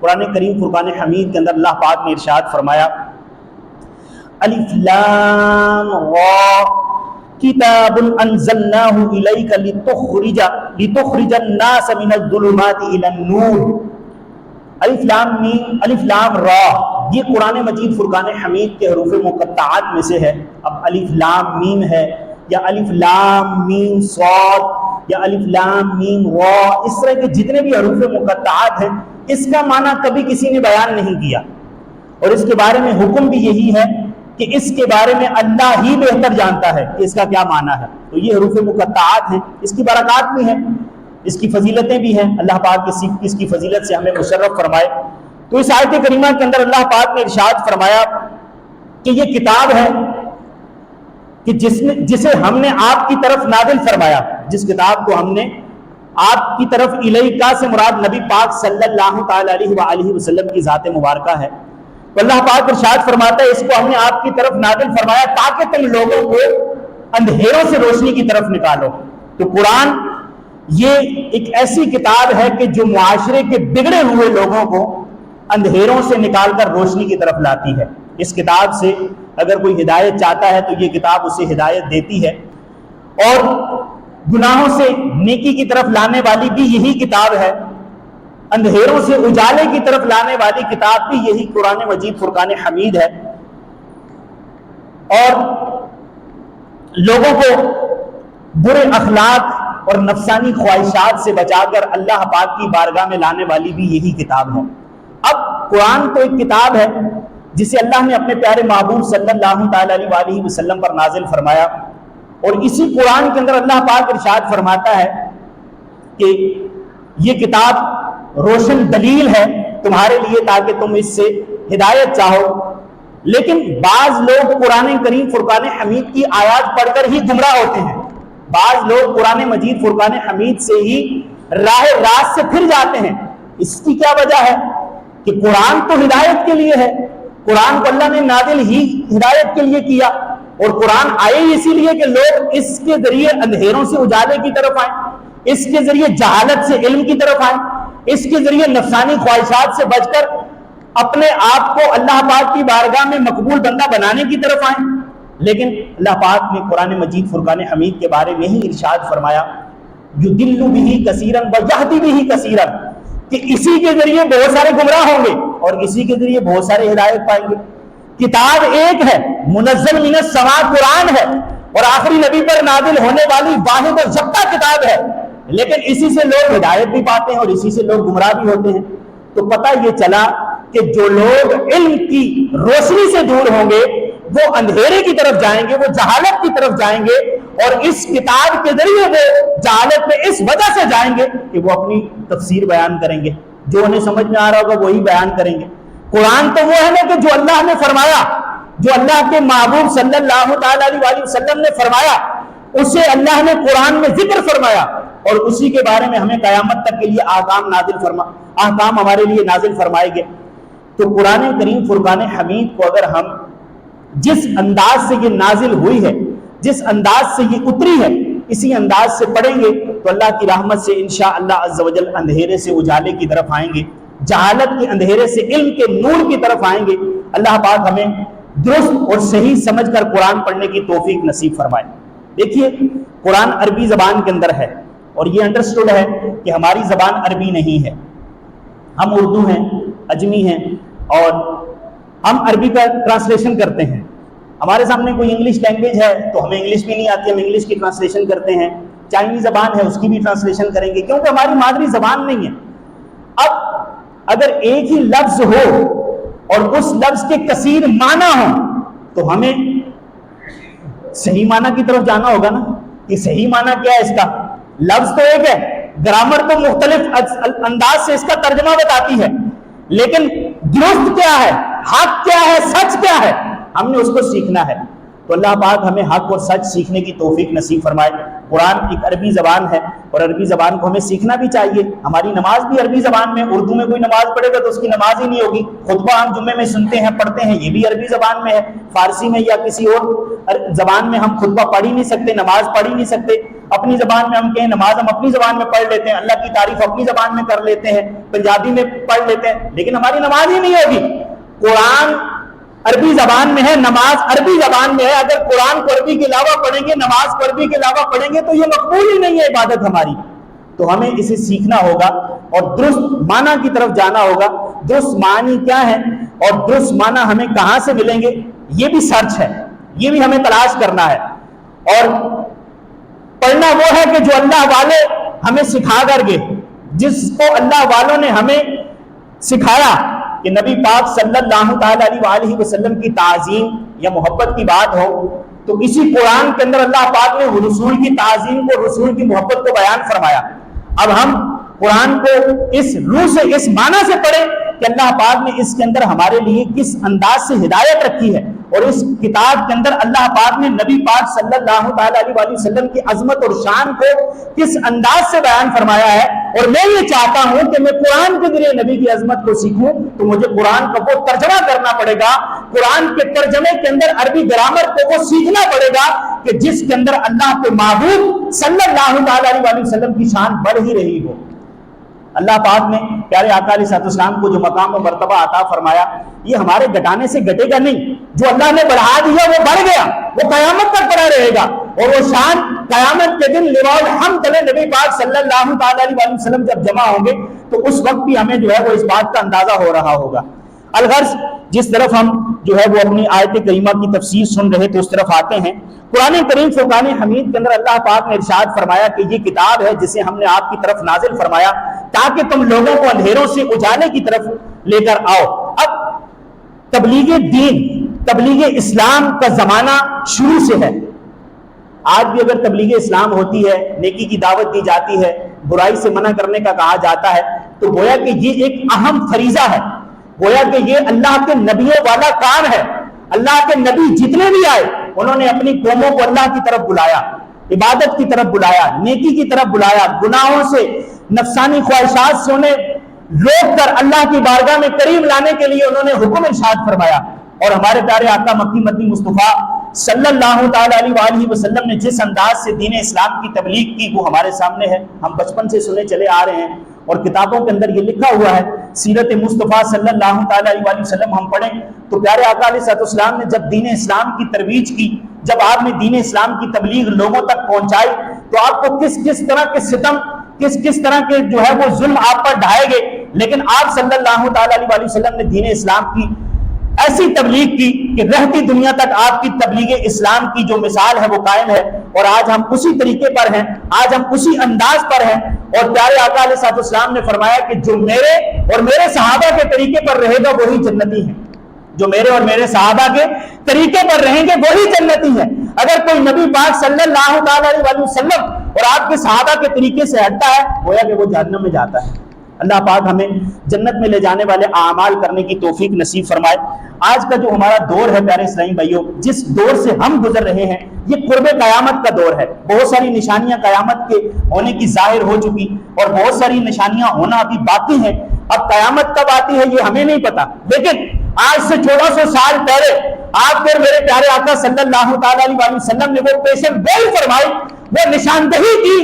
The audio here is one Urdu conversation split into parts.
قرآن کریم فرقان حمید کے اندر اللہ پاک نے ارشاد فرمایا الف لام را کتاب انزلناہ الیک لتخرج الناس من الظلمات الی النور. الف لام میم الف لام را یہ قرآن مجید فرقان حمید کے حروف مقطعات میں سے ہے. اب الف لام میم ہے یا الف لام میم صاد یا الف لام میم را، اس طرح کے جتنے بھی حروف مقطعات ہیں اس کا معنی کبھی کسی نے بیان نہیں کیا، اور اس کے بارے میں حکم بھی یہی ہے کہ اس کے بارے میں اللہ ہی بہتر جانتا ہے کہ اس کا کیا معنی ہے. تو یہ حروف مقطعات ہیں، اس کی برکات بھی ہیں، اس کی فضیلتیں بھی ہیں. اللہ پاک اس کی فضیلت سے ہمیں مشرف فرمائے. تو اس آیت کریمہ کے اندر اللہ پاک نے ارشاد فرمایا کہ یہ کتاب ہے کہ جسے ہم نے آپ کی طرف نازل فرمایا. جس کتاب کو ہم نے آپ کی طرف الیکا سے مراد نبی پاک صلی اللہ تعالی علیہ وآلہ وسلم کی ذات مبارکہ ہے. تو اللہ پاک ارشاد فرماتا ہے اس کو ہم نے آپ کی طرف نازل فرمایا تاکہ تم لوگوں کو اندھیروں سے روشنی کی طرف نکالو. تو قرآن یہ ایک ایسی کتاب ہے کہ جو معاشرے کے بگڑے ہوئے لوگوں کو اندھیروں سے نکال کر روشنی کی طرف لاتی ہے. اس کتاب سے اگر کوئی ہدایت چاہتا ہے تو یہ کتاب اسے ہدایت دیتی ہے، اور گناہوں سے نیکی کی طرف لانے والی بھی یہی کتاب ہے، اندھیروں سے اجالے کی طرف لانے والی کتاب بھی یہی قرآن مجید فرقان حمید ہے. اور لوگوں کو برے اخلاق اور نفسانی خواہشات سے بچا کر اللہ پاک کی بارگاہ میں لانے والی بھی یہی کتاب ہے. اب قرآن تو ایک کتاب ہے جسے اللہ نے اپنے پیارے محبوب صلی اللہ تعالی علیہ وآلہ وسلم پر نازل فرمایا، اور اسی قرآن کے اندر اللہ پاک ارشاد فرماتا ہے کہ یہ کتاب روشن دلیل ہے تمہارے لیے تاکہ تم اس سے ہدایت چاہو. لیکن بعض لوگ قرآن کریم فرقان حمید کی آیات پڑھ کر ہی گمراہ ہوتے ہیں. بعض لوگ قرآن مجید فرقان حمید سے ہی راہ راست سے پھر جاتے ہیں. اس کی کیا وجہ ہے کہ قرآن تو ہدایت کے لیے ہے، قرآن کو اللہ نے نازل ہی ہدایت کے لیے کیا، اور قرآن آئے اسی لیے کہ لوگ اس کے ذریعے اندھیروں سے اجالے کی طرف آئیں، اس کے ذریعے جہالت سے علم کی طرف آئیں، اس کے ذریعے نفسانی خواہشات سے بچ کر اپنے آپ کو اللہ پاک کی بارگاہ میں مقبول بندہ بنانے کی طرف آئیں. لیکن اللہ پاک نے قرآن مجید فرقان حمید کے بارے میں ہی ارشاد فرمایا یضل بہ کثیرا ویہدی بہ کثیرا، کہ اسی کے ذریعے بہت سارے گمراہ ہوں گے اور اسی کے ذریعے بہت سارے ہدایت پائیں گے. کتاب ایک ہے، منزل من السماء قرآن ہے، اور آخری نبی پر نازل ہونے والی واحد اور یکتا کتاب ہے، لیکن اسی سے لوگ ہدایت بھی پاتے ہیں اور اسی سے لوگ گمراہ بھی ہوتے ہیں. تو پتہ یہ چلا کہ جو لوگ علم کی روشنی سے دور ہوں گے وہ اندھیرے کی طرف جائیں گے، وہ جہالت کی طرف جائیں گے، اور اس کتاب کے ذریعے وہ جہالت میں اس وجہ سے جائیں گے کہ وہ اپنی تفسیر بیان کریں گے، جو انہیں سمجھ میں آ رہا ہوگا وہی بیان کریں گے. قرآن تو وہ ہے نا کہ جو اللہ نے فرمایا، جو اللہ کے محبوب صلی اللہ تعالی علیہ وآلہ وسلم نے فرمایا، اسے اللہ نے قرآن میں ذکر فرمایا، اور اسی کے بارے میں ہمیں قیامت تک کے لیے احکام ہمارے لیے نازل فرمائے گئے. تو قرآن کریم فرقان حمید کو اگر ہم جس انداز سے یہ نازل ہوئی ہے، جس انداز سے یہ اتری ہے، اسی انداز سے پڑھیں گے تو اللہ کی رحمت سے انشاءاللہ عز و جل اندھیرے سے اجالے کی طرف آئیں گے، جہالت کے اندھیرے سے علم کے نور کی طرف آئیں گے. اللہ پاک ہمیں درست اور صحیح سمجھ کر قرآن پڑھنے کی توفیق نصیب فرمائے. دیکھیے قرآن عربی زبان کے اندر ہے، اور یہ انڈرسٹوڈ ہے کہ ہماری زبان عربی نہیں ہے، ہم اردو ہیں، اجمی ہیں، اور ہم عربی کا ٹرانسلیشن کرتے ہیں. ہمارے سامنے کوئی انگلش لینگویج ہے تو ہمیں انگلش بھی نہیں آتی، ہم انگلش کی ٹرانسلیشن کرتے ہیں. چائنیز زبان ہے اس کی بھی ٹرانسلیشن کریں گے کیونکہ ہماری مادری زبان نہیں ہے. اب اگر ایک ہی لفظ ہو اور اس لفظ کے کثیر معنی ہوں تو ہمیں صحیح معنی کی طرف جانا ہوگا نا کہ صحیح معنی کیا ہے اس کا. لفظ تو ایک ہے، گرامر تو مختلف انداز سے اس کا ترجمہ بتاتی ہے، لیکن درست کیا ہے، حق کیا ہے، سچ کیا ہے، ہم نے اس کو سیکھنا ہے. تو اللہ پاک ہمیں حق اور سچ سیکھنے کی توفیق نصیب فرمائے. قرآن ایک عربی زبان ہے اور عربی زبان کو ہمیں سیکھنا بھی چاہیے. ہماری نماز بھی عربی زبان میں، اردو میں کوئی نماز پڑھے گا تو اس کی نماز ہی نہیں ہوگی. خطبہ ہم جمعے میں سنتے ہیں، پڑھتے ہیں، یہ بھی عربی زبان میں ہے. فارسی میں یا کسی اور زبان میں ہم خطبہ پڑھ ہی نہیں سکتے، نماز پڑھ ہی نہیں سکتے. اپنی زبان میں ہم کہیں نماز ہم اپنی زبان میں پڑھ لیتے ہیں, اللہ کی تعریف اپنی زبان میں کر لیتے ہیں, پنجابی میں پڑھ لیتے ہیں, لیکن ہماری نماز ہی نہیں ہوگی. قرآن عربی زبان میں ہے, نماز عربی زبان میں ہے. اگر قرآن کو عربی کے علاوہ پڑھیں گے, نماز کو عربی کے علاوہ پڑھیں گے تو یہ مقبول ہی نہیں ہے عبادت ہماری. تو ہمیں اسے سیکھنا ہوگا اور درست معنی کی طرف جانا ہوگا. درست معنی کیا ہے اور درست معنی ہمیں کہاں سے ملیں گے, یہ بھی سرچ ہے, یہ بھی ہمیں تلاش کرنا ہے. اور پڑھنا وہ ہے کہ جو اللہ والے ہمیں سکھا کر گئے, جس کو اللہ والوں نے ہمیں سکھایا. کہ نبی پاک صلی اللہ تعالی علیہ وسلم کی تعظیم یا محبت کی بات ہو تو اسی قرآن کے اندر اللہ پاک نے رسول کی تعظیم کو, رسول کی محبت کو بیان فرمایا. اب ہم قرآن کو اس روح سے, اس معنی سے پڑھیں کہ اللہ پاک نے اس کے اندر ہمارے لیے کس انداز سے ہدایت رکھی ہے, اور اس کتاب کے اندر اللہ پاک نے نبی پاک صلی اللہ تعالی علیہ وسلم کی عظمت اور شان کو کس انداز سے بیان فرمایا ہے. اور میں یہ چاہتا ہوں کہ میں قرآن کے ذریعے نبی کی عظمت کو سیکھوں تو مجھے قرآن کا وہ ترجمہ کرنا پڑے گا, قرآن کے ترجمے کے اندر عربی گرامر کو وہ سیکھنا پڑے گا کہ جس کے اندر اللہ کے محبوب صلی اللہ تعالی علیہ وسلم کی شان بڑھ ہی رہی ہو. اللہ پاک نے پیارے آقا علیہ السلام کو جو مقام و مرتبہ عطا فرمایا, یہ ہمارے گھٹانے سے گھٹے گا نہیں. جو اللہ نے بڑھا دیا وہ بڑھ گیا, وہ قیامت تک بڑا رہے گا. اور وہ شان قیامت کے دن لواء الحمد نبی پاک صلی اللہ تعالی علیہ وسلم جب جمع ہوں گے تو اس وقت بھی ہمیں جو ہے وہ اس بات کا اندازہ ہو رہا ہوگا. الغرض جس طرف ہم جو ہے وہ اپنی آیت کریمہ کی تفسیر سن رہے تھے اس طرف آتے ہیں. قرآن کریم فرقان حمید کے اندر اللہ پاک نے ارشاد فرمایا کہ یہ کتاب ہے جسے ہم نے آپ کی طرف نازل فرمایا تاکہ تم لوگوں کو اندھیروں سے اجالے کی طرف لے کر آؤ. اب تبلیغ دین, تبلیغ اسلام کا زمانہ شروع سے ہے. آج بھی اگر تبلیغ اسلام ہوتی ہے, نیکی کی دعوت دی جاتی ہے, برائی سے منع کرنے کا کہا جاتا ہے, تو گویا کہ یہ ایک اہم فریضہ ہے, گویا کہ یہ اللہ کے نبیوں والا کام ہے. اللہ کے نبی جتنے بھی آئے انہوں نے اپنی قوموں کو اللہ کی طرف بلایا, عبادت کی طرف بلایا, نیکی کی طرف بلایا, گناہوں سے, نفسانی خواہشات سے انہیں روک کر اللہ کی بارگاہ میں قریب لانے کے لیے انہوں نے حکم ارشاد فرمایا. اور ہمارے پیارے آقا مکی مدنی مصطفیٰ صلی اللہ تعالی علیہ وسلم نے جس انداز سے دین اسلام کی تبلیغ کی وہ ہمارے سامنے ہے, ہم بچپن سے سنے چلے آ رہے ہیں. اور کتابوں کے اندر یہ لکھا ہوا ہے, سیرت مصطفیٰ صلی اللہ تعالی علیہ وسلم ہم پڑھیں تو پیارے آقا علیہ السلام نے جب دین اسلام کی ترویج کی, جب آپ نے دین اسلام کی تبلیغ لوگوں تک پہنچائی تو آپ کو کس کس طرح کے ستم, کس طرح کے جو ہے وہ ظلم آپ پر ڈھائے گئے, لیکن آپ صلی اللہ تعالی علیہ وسلم نے دین اسلام کی ایسی تبلیغ کی کہ رہتی دنیا تک آپ کی تبلیغ اسلام کی جو مثال ہے وہ قائم ہے. اور آج ہم اسی طریقے پر ہیں, آج ہم اسی انداز پر ہیں. اور پیارے آقا علیہ السلام نے فرمایا کہ جو میرے اور میرے صحابہ کے طریقے پر رہے گا وہی جنتی ہے, جو میرے اور میرے صحابہ کے طریقے پر رہیں گے وہی جنتی ہے. اگر کوئی نبی پاک صلی اللہ تعالی علیہ وسلم اور آپ کے صحابہ کے طریقے سے ہٹتا ہے گویا کہ وہ جہنم میں جاتا ہے. اللہ پاک ہمیں جنت میں لے جانے والے اعمال کرنے کی توفیق نصیب فرمائے. آج کا جو ہمارا دور ہے پیارے اسلامی بھائیوں, جس دور سے ہم گزر رہے ہیں یہ قرب قیامت کا دور ہے. بہت ساری نشانیاں قیامت کے ہونے کی ظاہر ہو چکی اور بہت ساری نشانیاں ہونا ابھی باقی ہیں. اب قیامت کب آتی ہے یہ ہمیں نہیں پتا, لیکن آج سے 1400 سال پہلے آپ پھر میرے پیارے آقا صلی اللہ تعالی علیہ وسلم نے وہ پیشن گوئی فرمائی, وہ نشاندہی کی,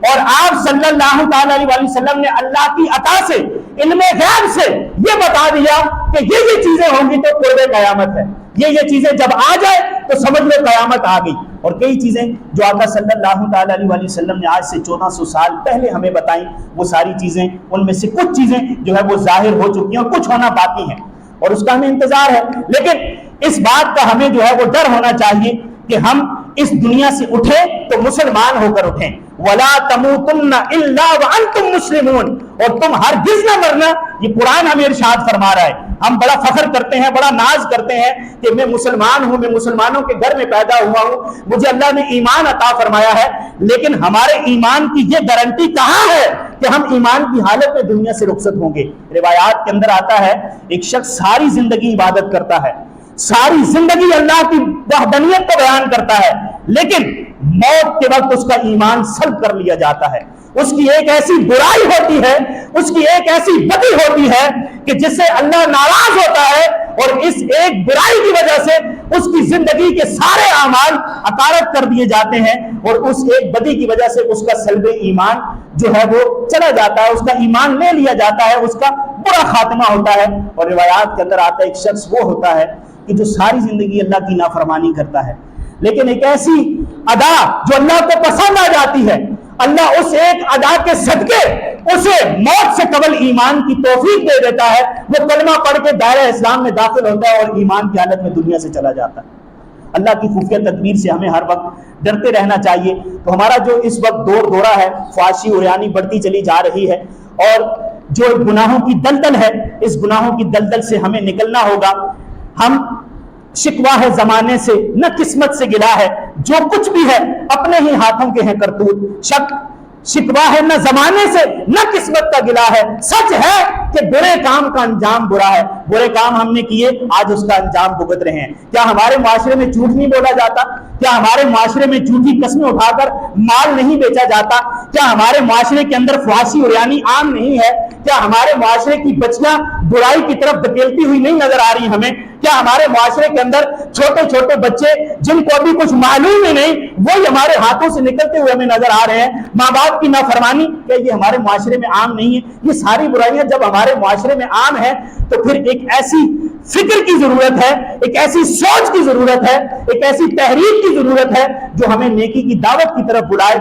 اور آپ صلی اللہ تعالی علیہ وسلم نے اللہ کی عطا سے, علم غیب سے یہ بتا دیا کہ یہ چیزیں ہوں گی تو قرب قیامت ہے. یہ چیزیں جب آ جائے تو سمجھ لو قیامت آ گئی. اور کئی چیزیں جو آقا صلی اللہ تعالی علیہ وسلم نے آج سے 1400 سال پہلے ہمیں بتائیں, وہ ساری چیزیں, ان میں سے کچھ چیزیں جو ہے وہ ظاہر ہو چکی ہیں اور کچھ ہونا باقی ہیں اور اس کا ہمیں انتظار ہے. لیکن اس بات کا ہمیں جو ہے وہ ڈر ہونا چاہیے کہ ہم اس دنیا سے اٹھیں تو مسلمان ہو کر اٹھیں. وَلَا تَمُوتُنَّ إِلَّا وَأَنْتُمْ مُسْلِمُونَ, اور تم ہرگز نہ مرنا, یہ قرآن ہمیں ارشاد فرما رہا ہے. ہم بڑا فخر کرتے ہیں, بڑا ناز کرتے ہیں کہ میں مسلمان ہوں, میں مسلمانوں کے گھر میں پیدا ہوا ہوں, مجھے اللہ نے ایمان عطا فرمایا ہے, لیکن ہمارے ایمان کی یہ گارنٹی کہاں ہے کہ ہم ایمان کی حالت میں دنیا سے رخصت ہوں گے. روایات کے اندر آتا ہے ایک شخص ساری زندگی عبادت کرتا ہے, ساری زندگی اللہ کی وحدانیت کو بیان کرتا ہے, لیکن موت کے وقت اس کا ایمان سلب کر لیا جاتا ہے. اس کی ایک ایسی برائی ہوتی ہے, اس کی ایک ایسی بدی ہوتی ہے کہ جس سے اللہ ناراض ہوتا ہے اور اس ایک برائی کی وجہ سے اس کی زندگی کے سارے اعمال عطارد کر دیے جاتے ہیں، اور اس ایک بدی کی وجہ سے اس کا سلب ایمان جو ہے وہ چلا جاتا ہے، اس کا ایمان لے لیا جاتا ہے، اس کا برا خاتمہ ہوتا ہے۔ اور روایات کے اندر آتا ہے ایک شخص وہ ہوتا ہے کہ جو ساری زندگی اللہ کی نافرمانی کرتا ہے، لیکن ایک ایسی ادا جو اللہ کو پسند آ جاتی ہے، اللہ اس ایک ادا کے صدقے اسے موت سے قبل ایمان کی توفیق دے دیتا ہے، وہ کلمہ پڑھ کے دائرہ اسلام میں داخل ہوتا ہے اور ایمان کی حالت میں دنیا سے چلا جاتا ہے۔ اللہ کی خفیہ تدبیر سے ہمیں ہر وقت ڈرتے رہنا چاہیے۔ تو ہمارا جو اس وقت دورہ ہے، فحاشی عریانی بڑھتی چلی جا رہی ہے، اور جو گناہوں کی دلدل ہے، اس گناہوں کی دلدل سے ہمیں نکلنا ہوگا۔ ہم شکوہ ہے زمانے سے، نہ قسمت سے گلا ہے، جو کچھ بھی ہے اپنے ہی ہاتھوں کے ہیں کرتوت۔ شکوہ ہے نہ زمانے سے نہ قسمت کا گلا ہے، سچ ہے کہ برے کام کا انجام برا ہے، برے کام ہم نے کیے، آج اس کا انجام بھگت رہے ہیں۔ کیا ہمارے معاشرے میں جھوٹ نہیں بولا جاتا؟ کیا ہمارے معاشرے میں جھوٹی قسمیں اٹھا کر مال نہیں بیچا جاتا؟ کیا ہمارے معاشرے کے اندر فحاشی عریانی عام نہیں ہے؟ کیا ہمارے معاشرے کی بچیاں برائی کی طرف دھکیلتی ہوئی نہیں نظر آ رہی ہمیں؟ کیا ہمارے معاشرے کے اندر چھوٹے چھوٹے بچے جن کو ابھی کچھ معلوم ہی نہیں، وہی ہمارے ہاتھوں سے نکلتے ہوئے ہمیں نظر آ رہے ہیں؟ ماں باپ کی نافرمانی، کیا یہ ہمارے معاشرے میں عام نہیں ہے؟ یہ ساری برائیاں جب ہمارے معاشرے میں عام ہے تو پھر ایک ایسی فکر کی ضرورت ہے، ایک ایسی سوچ کی ضرورت ہے، ایک ایسی تحریک کی ضرورت ہے جو ہمیں نیکی کی دعوت کی طرف بلائے۔